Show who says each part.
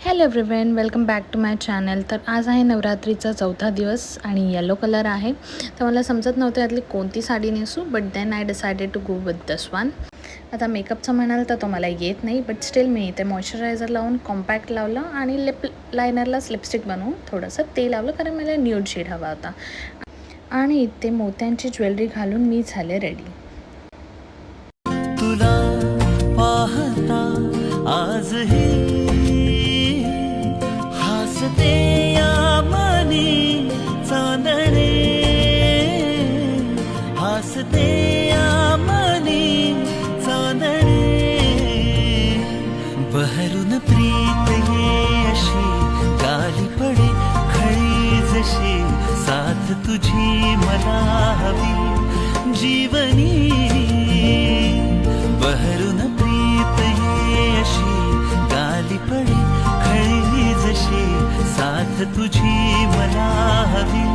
Speaker 1: Hello everyone, welcome back to my channel. तर आज आहे नवरात्रीचा चौथा दिवस आणि येलो कलर आहे. तर मला समजत नव्हतं यातली कोणती साडी नेसू, but then I decided to go with this one. आता मेकअपचं म्हणाल तर तो मला येत नाही, बट स्टील मी इथे मॉइश्चरायझर लावून कॉम्पॅक्ट लावलं आणि लिप लायनरलाच लिपस्टिक बनवून थोडंसं ते लावलं, कारण मला न्यूड शेड हवा होता. आणि इथे मोत्यांची ज्वेलरी घालून मी झाले रेडी.
Speaker 2: तुला पाहता आजही हसते या मनी चांदणे, हसते या मनी चांदणे. बहरून प्रीत ये अशी गाली पडे खळी जशी, साथ तुझी मला हवी जीवनी. बहरून प्रीत ये अशी गाली पडे खळी जशी, साथ तुझी मला हवी